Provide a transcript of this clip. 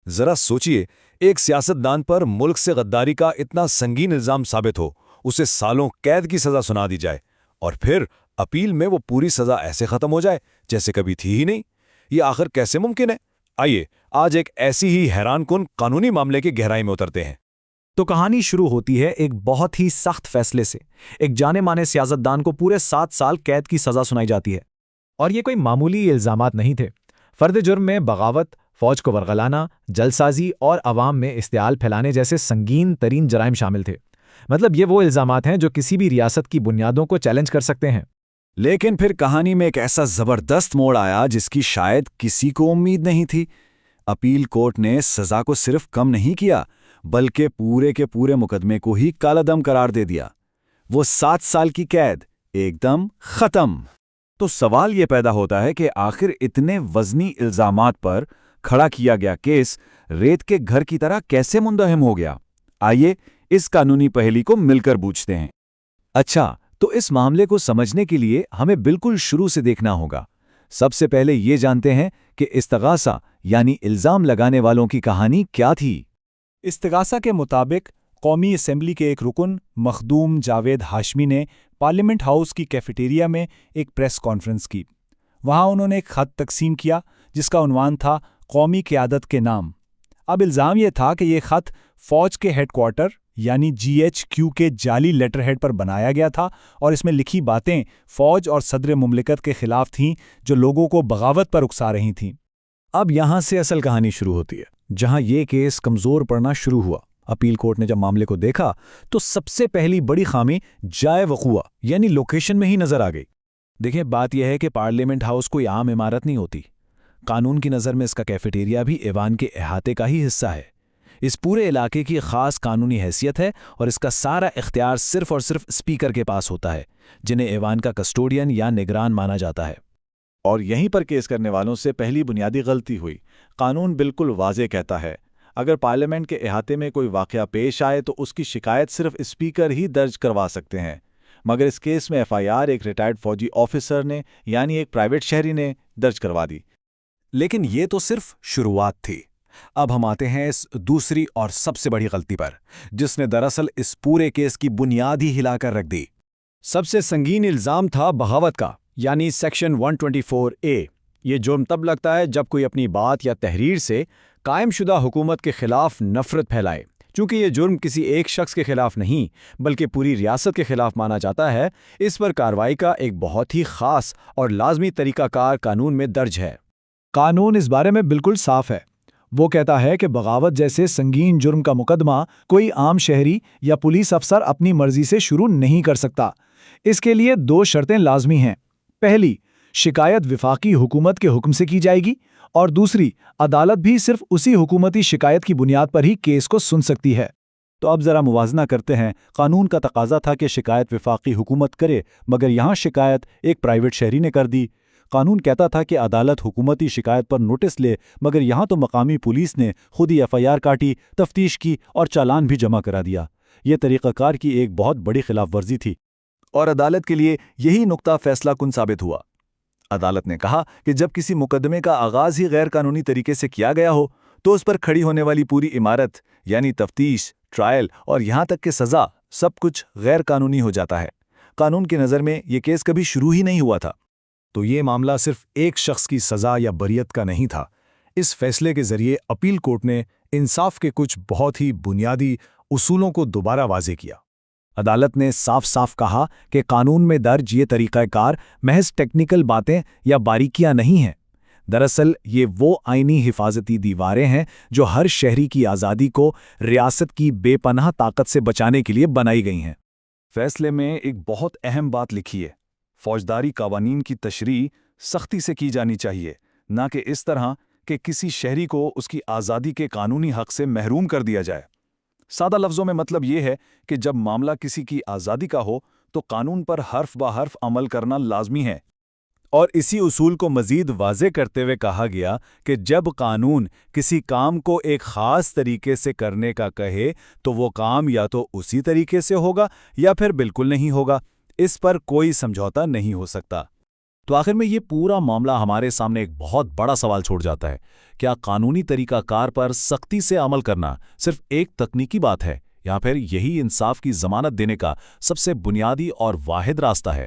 ذرا سوچئے، ایک سیاستدان پر ملک سے غداری کا اتنا سنگین الزام ثابت ہو، اسے سالوں قید کی سزا سنا دی جائے، اور پھر اپیل میں وہ پوری سزا ایسے ختم ہو جائے جیسے کبھی تھی ہی نہیں۔ یہ آخر کیسے ممکن ہے؟ آئیے آج ایک ایسی ہی حیران کن قانونی معاملے کی گہرائی میں اترتے ہیں۔ تو کہانی شروع ہوتی ہے ایک بہت ہی سخت فیصلے سے۔ ایک جانے مانے سیاستدان کو پورے 7 سال قید کی سزا سنائی جاتی ہے، اور یہ کوئی معمولی الزامات نہیں تھے۔ فرد جرم میں بغاوت، فوج کو ورغلانا، جل سازی اور عوام میں اشتعال پھیلانے جیسے سنگین ترین جرائم شامل تھے۔ مطلب یہ وہ الزامات ہیں جو کسی بھی ریاست کی بنیادوں کو چیلنج کر سکتے ہیں۔ لیکن پھر کہانی میں ایک ایسا زبردست موڑ آیا جس کی شاید کسی کو امید نہیں تھی۔ اپیل کورٹ نے سزا کو صرف کم نہیں کیا، بلکہ پورے کے پورے مقدمے کو ہی کالا دم قرار دے دیا۔ وہ 7 سال کی قید ایک دم ختم۔ تو سوال یہ پیدا ہوتا ہے کہ آخر اتنے وزنی الزامات پر کھڑا کیا گیا کیس ریت کے گھر کی طرح کیسے منہدم ہو گیا؟ آئیے اس قانونی پہلی کو مل کر بوجھتے ہیں۔ اچھا، تو اس معاملے کو سمجھنے کے لیے ہمیں بالکل شروع سے دیکھنا ہوگا۔ سب سے پہلے یہ جانتے ہیں کہ استغاثہ یعنی الزام لگانے والوں کی کہانی کیا تھی۔ استغاثہ کے مطابق قومی اسمبلی کے ایک رکن مخدوم جاوید ہاشمی نے پارلیمنٹ ہاؤس کی کیفیٹیریا میں ایک پریس کانفرنس کی۔ وہاں انہوں نے ایک خط تقسیم کیا جس کا عنوان تھا قومی قیادت کے نام۔ اب الزام یہ تھا کہ یہ خط فوج کے ہیڈ کوارٹر یعنی GHQ کے جعلی لیٹر ہیڈ پر بنایا گیا تھا، اور اس میں لکھی باتیں فوج اور صدر مملکت کے خلاف تھیں جو لوگوں کو بغاوت پر اکسا رہی تھیں۔ اب یہاں سے اصل کہانی شروع ہوتی ہے، جہاں یہ کیس کمزور پڑنا شروع ہوا۔ اپیل کورٹ نے جب معاملے کو دیکھا تو سب سے پہلی بڑی خامی جائے وقوع یعنی لوکیشن میں ہی نظر آ گئی۔ دیکھیں، بات یہ ہے کہ پارلیمنٹ ہاؤس کوئی عام عمارت نہیں ہوتی۔ قانون کی نظر میں اس کا کیفیٹیریا بھی ایوان کے احاطے کا ہی حصہ ہے۔ اس پورے علاقے کی خاص قانونی حیثیت ہے، اور اس کا سارا اختیار صرف اور صرف اسپیکر کے پاس ہوتا ہے، جنہیں ایوان کا کسٹوڈین یا نگران مانا جاتا ہے۔ اور یہیں پر کیس کرنے والوں سے پہلی بنیادی غلطی ہوئی۔ قانون بالکل واضح کہتا ہے اگر پارلیمنٹ کے احاطے میں کوئی واقعہ پیش آئے تو اس کی شکایت صرف اسپیکر ہی درج کروا سکتے ہیں، مگر اس کیس میں FIR ایک ریٹائرڈ فوجی آفیسر نے یعنی ایک پرائیویٹ شہری نے درج کروا دی۔ لیکن یہ تو صرف شروعات تھی۔ اب ہم آتے ہیں اس دوسری اور سب سے بڑی غلطی پر، جس نے دراصل اس پورے کیس کی بنیاد ہی ہلا کر رکھ دی۔ سب سے سنگین الزام تھا بغاوت کا، یعنی سیکشن 124A۔ یہ جرم تب لگتا ہے جب کوئی اپنی بات یا تحریر سے قائم شدہ حکومت کے خلاف نفرت پھیلائے۔ چونکہ یہ جرم کسی ایک شخص کے خلاف نہیں بلکہ پوری ریاست کے خلاف مانا جاتا ہے، اس پر کارروائی کا ایک بہت ہی خاص اور لازمی طریقہ کار قانون میں درج ہے۔ قانون اس بارے میں بالکل صاف ہے۔ وہ کہتا ہے کہ بغاوت جیسے سنگین جرم کا مقدمہ کوئی عام شہری یا پولیس افسر اپنی مرضی سے شروع نہیں کر سکتا۔ اس کے لیے 2 شرطیں لازمی ہیں۔ پہلی، شکایت وفاقی حکومت کے حکم سے کی جائے گی، اور دوسری، عدالت بھی صرف اسی حکومتی شکایت کی بنیاد پر ہی کیس کو سن سکتی ہے۔ تو اب ذرا موازنہ کرتے ہیں۔ قانون کا تقاضا تھا کہ شکایت وفاقی حکومت کرے، مگر یہاں شکایت ایک پرائیویٹ شہری نے کر دی۔ قانون کہتا تھا کہ عدالت حکومتی شکایت پر نوٹس لے، مگر یہاں تو مقامی پولیس نے خود ہی FIR کاٹی، تفتیش کی اور چالان بھی جمع کرا دیا۔ یہ طریقہ کار کی ایک بہت بڑی خلاف ورزی تھی، اور عدالت کے لیے یہی نقطہ فیصلہ کن ثابت ہوا۔ عدالت نے کہا کہ جب کسی مقدمے کا آغاز ہی غیر قانونی طریقے سے کیا گیا ہو تو اس پر کھڑی ہونے والی پوری عمارت یعنی تفتیش، ٹرائل اور یہاں تک کہ سزا، سب کچھ غیر قانونی ہو جاتا ہے۔ قانون کی نظر میں یہ کیس کبھی شروع ہی نہیں ہوا تھا۔ تو یہ معاملہ صرف ایک شخص کی سزا یا بریت کا نہیں تھا۔ اس فیصلے کے ذریعے اپیل کورٹ نے انصاف کے کچھ بہت ہی بنیادی اصولوں کو دوبارہ واضح کیا۔ عدالت نے صاف صاف کہا کہ قانون میں درج یہ طریقہ کار محض ٹیکنیکل باتیں یا باریکیاں نہیں ہیں۔ دراصل یہ وہ آئینی حفاظتی دیواریں ہیں جو ہر شہری کی آزادی کو ریاست کی بے پناہ طاقت سے بچانے کے لیے بنائی گئی ہیں۔ فیصلے میں ایک بہت اہم بات لکھی ہے، فوجداری قوانین کی تشریح سختی سے کی جانی چاہیے، نہ کہ اس طرح کہ کسی شہری کو اس کی آزادی کے قانونی حق سے محروم کر دیا جائے۔ سادہ لفظوں میں مطلب یہ ہے کہ جب معاملہ کسی کی آزادی کا ہو تو قانون پر حرف بہ حرف عمل کرنا لازمی ہے۔ اور اسی اصول کو مزید واضح کرتے ہوئے کہا گیا کہ جب قانون کسی کام کو ایک خاص طریقے سے کرنے کا کہے تو وہ کام یا تو اسی طریقے سے ہوگا یا پھر بالکل نہیں ہوگا، اس پر کوئی سمجھوتا نہیں ہو سکتا۔ تو آخر میں یہ پورا معاملہ ہمارے سامنے ایک بہت بڑا سوال چھوڑ جاتا ہے، کیا قانونی طریقہ کار پر سختی سے عمل کرنا صرف ایک تکنیکی بات ہے یا پھر یہی انصاف کی ضمانت دینے کا سب سے بنیادی اور واحد راستہ ہے؟